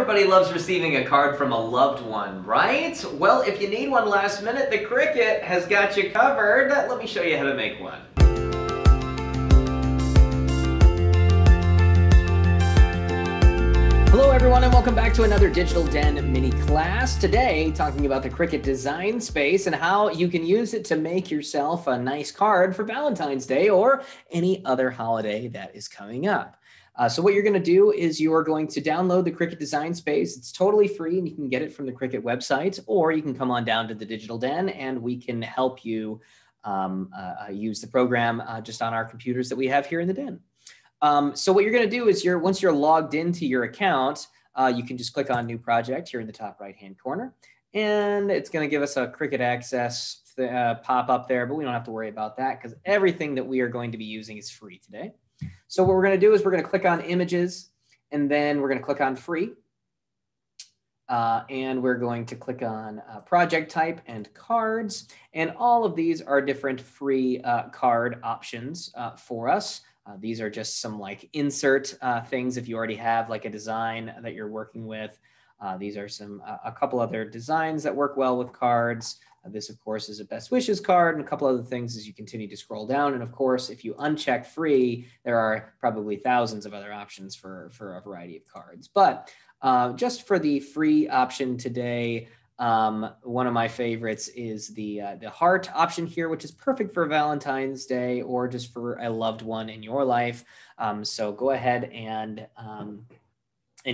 Everybody loves receiving a card from a loved one, right? Well, if you need one last minute, the Cricut has got you covered. Let me show you how to make one. Hello everyone and welcome back to another Digital Den mini class. Today, talking about the Cricut design space and how you can use it to make yourself a nice card for Valentine's Day or any other holiday that is coming up. So what you're going to do is you're going to download the Cricut design space. It's totally free and you can get it from the Cricut website, or you can come on down to the Digital Den and we can help you use the program just on our computers that we have here in the den. So what you're going to do is once you're logged into your account, you can just click on New Project here in the top right-hand corner, and it's going to give us a Cricut Access pop up there, but we don't have to worry about that because everything that we are going to be using is free today. So what we're going to do is we're going to click on Images, and then we're going to click on Free, and we're going to click on Project Type and Cards, and all of these are different free card options for us. These are just some like insert things if you already have like a design that you're working with. These are a couple other designs that work well with cards. This, of course, is a best wishes card, and a couple other things as you continue to scroll down. And of course, if you uncheck free, there are probably thousands of other options for a variety of cards. But just for the free option today, one of my favorites is the heart option here, which is perfect for Valentine's Day or just for a loved one in your life. So go ahead and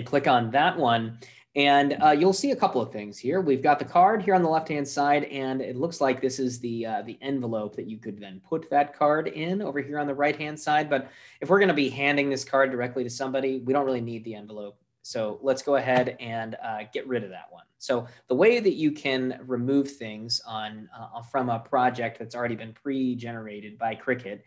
click on that one. And you'll see a couple of things here. We've got the card here on the left-hand side, and it looks like this is the envelope that you could then put that card in over here on the right-hand side. But if we're going to be handing this card directly to somebody, we don't really need the envelope. So let's go ahead and get rid of that one. So the way that you can remove things from a project that's already been pre-generated by Cricut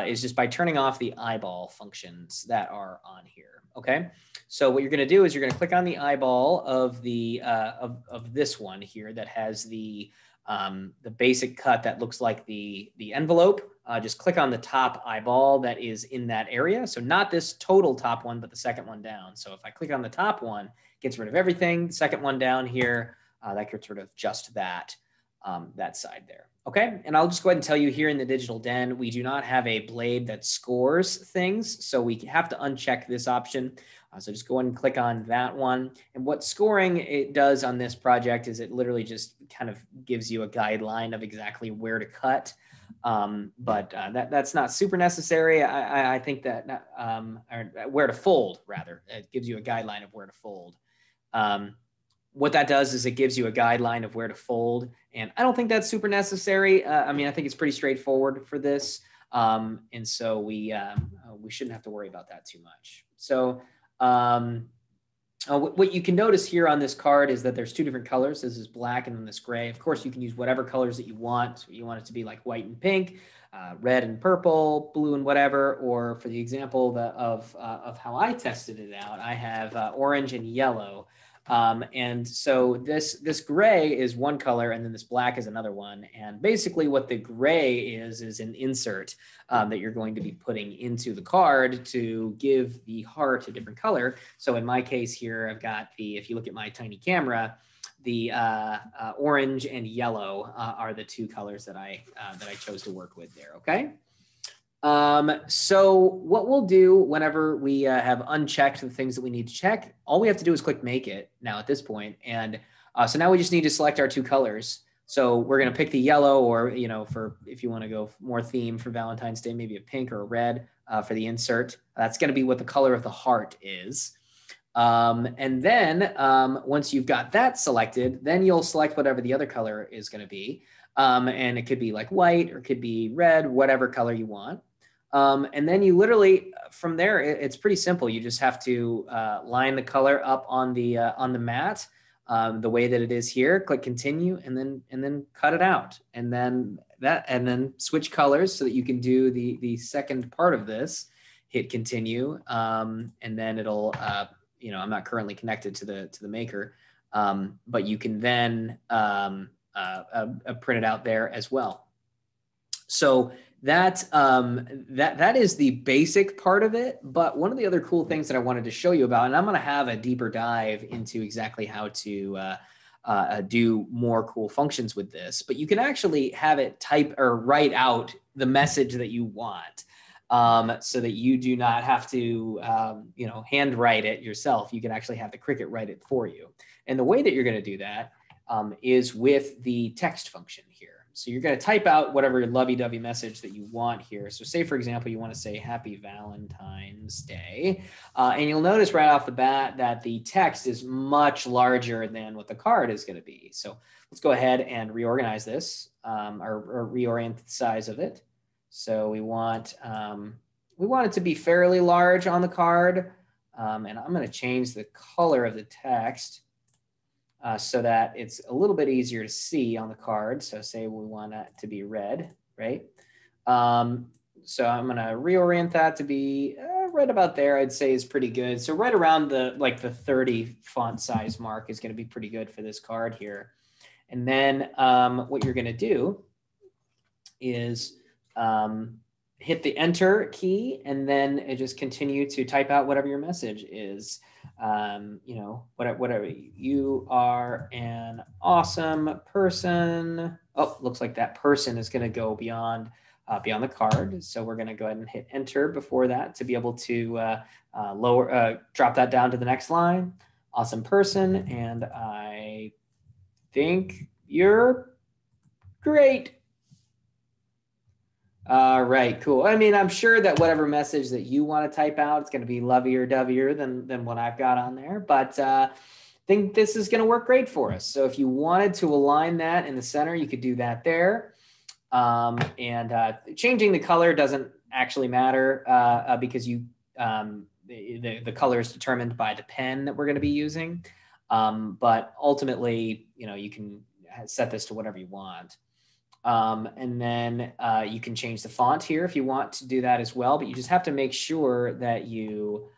is just by turning off the eyeball functions that are on here. Okay, so what you're going to do is you're going to click on the eyeball of the of this one here that has the basic cut that looks like the envelope. Just click on the top eyeball that is in that area. So not this total top one, but the second one down. So if I click on the top one, it gets rid of everything. The second one down here, that gets rid of just that side there. Okay, and I'll just go ahead and tell you here in the Digital Den, we do not have a blade that scores things. So we have to uncheck this option. So just go ahead and click on that one. And what scoring it does on this project is it literally just kind of gives you a guideline of exactly where to cut. But that's not super necessary. I think that or where to fold, rather. It gives you a guideline of where to fold. What that does is it gives you a guideline of where to fold. And I don't think that's super necessary. I mean, I think it's pretty straightforward for this. And so we shouldn't have to worry about that too much. So what you can notice here on this card is that there's two different colors. This is black and then this gray. Of course, you can use whatever colors that you want. So you want it to be like white and pink, red and purple, blue and whatever. Or for the example of how I tested it out, I have orange and yellow. And so this gray is one color and then this black is another one. And basically what the gray is an insert that you're going to be putting into the card to give the heart a different color. So in my case here, I've got if you look at my tiny camera, the orange and yellow are the two colors that I chose to work with there. Okay. So what we'll do whenever we have unchecked the things that we need to check, all we have to do is click Make It now at this point. And so now we just need to select our two colors. So we're going to pick the yellow, or, if you want to go more theme for Valentine's Day, maybe a pink or a red for the insert. That's going to be what the color of the heart is. And then once you've got that selected, then you'll select whatever the other color is going to be. And it could be like white or it could be red, whatever color you want. And then you literally, from there, it's pretty simple. You just have to line the color up on the mat the way that it is here. Click Continue, and then cut it out, and then switch colors so that you can do the second part of this. Hit Continue, and then it'll I'm not currently connected to the Maker, but you can then print it out there as well. So that is the basic part of it. But one of the other cool things that I wanted to show you about, and I'm going to have a deeper dive into exactly how to do more cool functions with this, but you can actually have it type or write out the message that you want, so that you do not have to handwrite it yourself. You can actually have the Cricut write it for you. And the way that you're going to do that is with the text function here. So you're going to type out whatever lovey-dovey message that you want here. So say, for example, you want to say Happy Valentine's Day. And you'll notice right off the bat that the text is much larger than what the card is going to be. So let's go ahead and reorganize this, or reorient the size of it. So we want it to be fairly large on the card. And I'm going to change the color of the text so that it's a little bit easier to see on the card. So say we want it to be red, right? So I'm going to reorient that to be right about there. I'd say is pretty good. So right around the 30 font size mark is going to be pretty good for this card here. And then what you're going to do is hit the enter key, and then just continue to type out whatever your message is. Whatever, you are an awesome person. Oh, looks like that person is going to go beyond the card. So we're going to go ahead and hit enter before that to be able to drop that down to the next line. Awesome person, and I think you're great. All right, cool. I mean, I'm sure that whatever message that you want to type out, it's going to be lovelier-dovier than what I've got on there. But I think this is going to work great for us. So if you wanted to align that in the center, you could do that there. Changing the color doesn't actually matter because the color is determined by the pen that we're going to be using. But ultimately, you can set this to whatever you want. And then you can change the font here if you want to do that as well, but you just have to make sure that you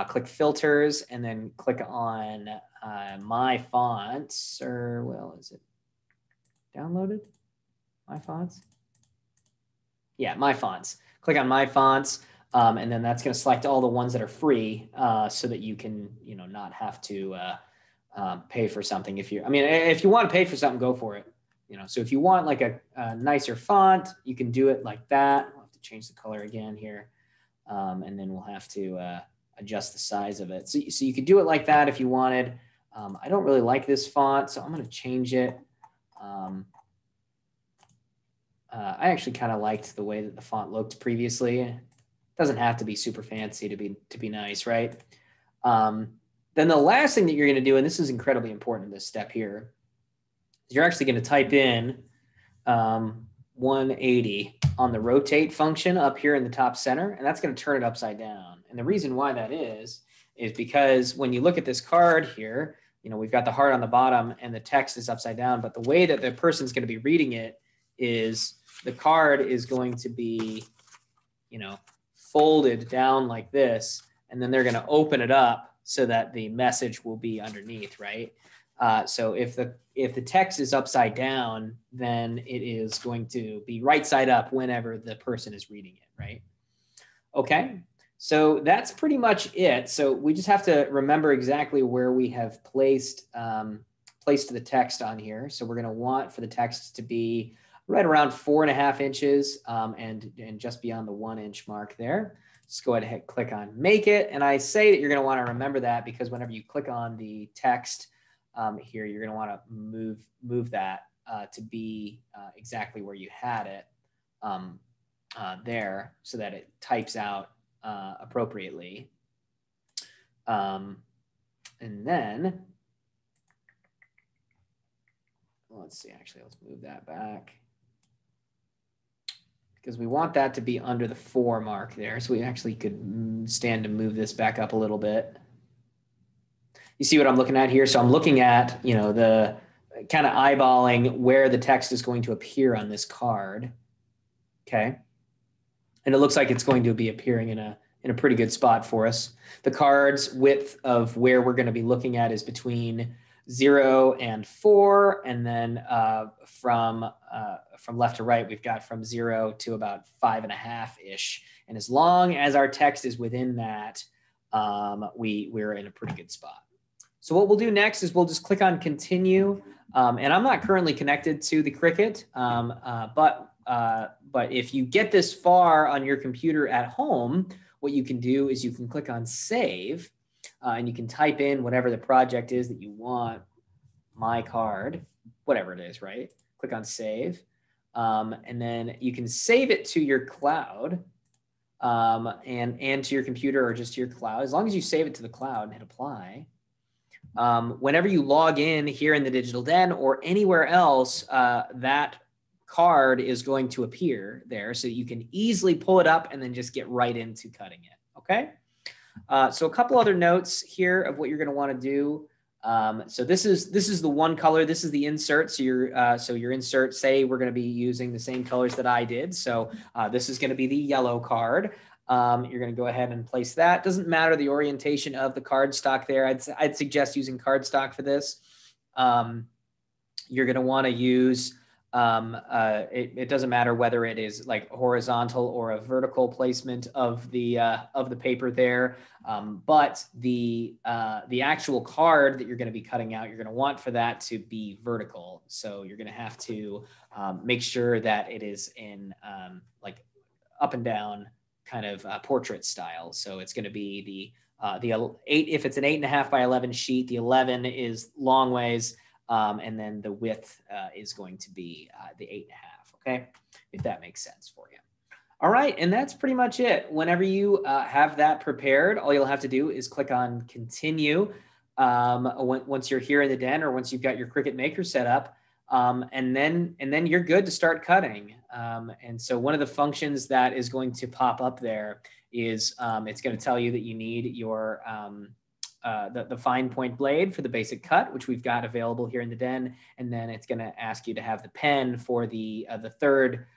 click filters and then click on my fonts, or well, is it downloaded? My fonts? Yeah, my fonts. Click on my fonts, and then that's going to select all the ones that are free so that you can, not have to pay for something. If you want to pay for something, go for it. So if you want like a nicer font, you can do it like that. We'll have to change the color again here. And then we'll have to adjust the size of it. So you could do it like that if you wanted. I don't really like this font, so I'm going to change it. I actually kind of liked the way that the font looked previously. It doesn't have to be super fancy to be nice, right? Then the last thing that you're going to do, and this is incredibly important, this step here, you're actually going to type in 180 on the rotate function up here in the top center, and that's going to turn it upside down. And the reason why that is because when you look at this card here, we've got the heart on the bottom and the text is upside down, but the way that the person's going to be reading it is the card is going to be, folded down like this, and then they're going to open it up so that the message will be underneath, right? So if the text is upside down, then it is going to be right side up whenever the person is reading it, right? Okay, so that's pretty much it. So we just have to remember exactly where we have placed the text on here. So we're going to want for the text to be right around 4.5 inches and just beyond the 1 inch mark there. Just go ahead and click on Make It. And I say that you're going to want to remember that because whenever you click on the text, here, you're going to want to move that to be exactly where you had it there so that it types out appropriately. And then, let's see, actually, let's move that back because we want that to be under the 4 mark there. So we actually could stand to move this back up a little bit. You see what I'm looking at here? So I'm looking at, the kind of eyeballing where the text is going to appear on this card. Okay. And it looks like it's going to be appearing in a pretty good spot for us. The card's width of where we're going to be looking at is between 0 and 4. And then from left to right, we've got from 0 to about 5.5-ish. And as long as our text is within that, we're in a pretty good spot. So what we'll do next is we'll just click on continue. And I'm not currently connected to the Cricut, but if you get this far on your computer at home, what you can do is you can click on save, and you can type in whatever the project is that you want, my card, whatever it is, right? Click on save, and then you can save it to your cloud, and to your computer or just to your cloud. As long as you save it to the cloud and hit apply, whenever you log in here in the Digital Den or anywhere else, that card is going to appear there, so you can easily pull it up and then just get right into cutting it. Okay. So a couple other notes here of what you're going to want to do. So this is the one color. This is the insert. So your insert, say we're going to be using the same colors that I did. So this is going to be the yellow card. You're going to go ahead and place that. Doesn't matter the orientation of the cardstock there. I'd suggest using cardstock for this. You're going to want to use, it doesn't matter whether it is like horizontal or a vertical placement of the paper there. But the actual card that you're going to be cutting out, you're going to want for that to be vertical. So you're going to have to make sure that it is in like up and down kind of portrait style. So it's going to be the 8, if it's an 8.5 by 11 sheet, the 11 is long ways. And then the width is going to be the 8.5, okay? If that makes sense for you. All right, and that's pretty much it. Whenever you have that prepared, all you'll have to do is click on continue once you're here in the den or once you've got your Cricut Maker set up, and then you're good to start cutting. And so one of the functions that is going to pop up there is it's going to tell you that you need your the fine point blade for the basic cut, which we've got available here in the den, and then it's going to ask you to have the pen for the third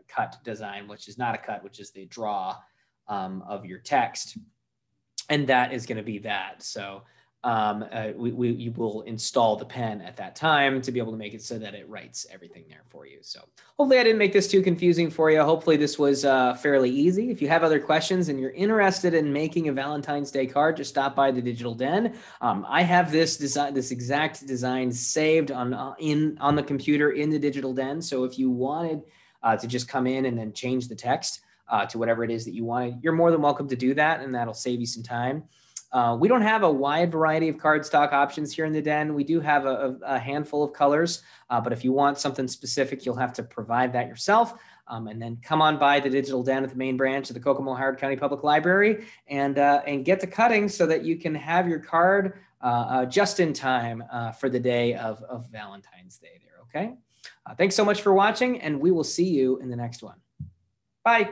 cut design, which is not a cut, which is the draw of your text, and that is going to be that. So you will install the pen at that time to be able to make it so that it writes everything there for you. So hopefully I didn't make this too confusing for you. Hopefully this was fairly easy. If you have other questions and you're interested in making a Valentine's Day card, just stop by the Digital Den. I have this exact design saved on the computer in the Digital Den. So if you wanted to just come in and then change the text to whatever it is that you wanted, you're more than welcome to do that, and that'll save you some time. We don't have a wide variety of cardstock options here in the den. We do have a handful of colors, but if you want something specific, you'll have to provide that yourself. And then come on by the Digital Den at the main branch of the Kokomo-Howard County Public Library and get to cutting so that you can have your card just in time for the day of Valentine's Day there, okay? Thanks so much for watching, and we will see you in the next one. Bye.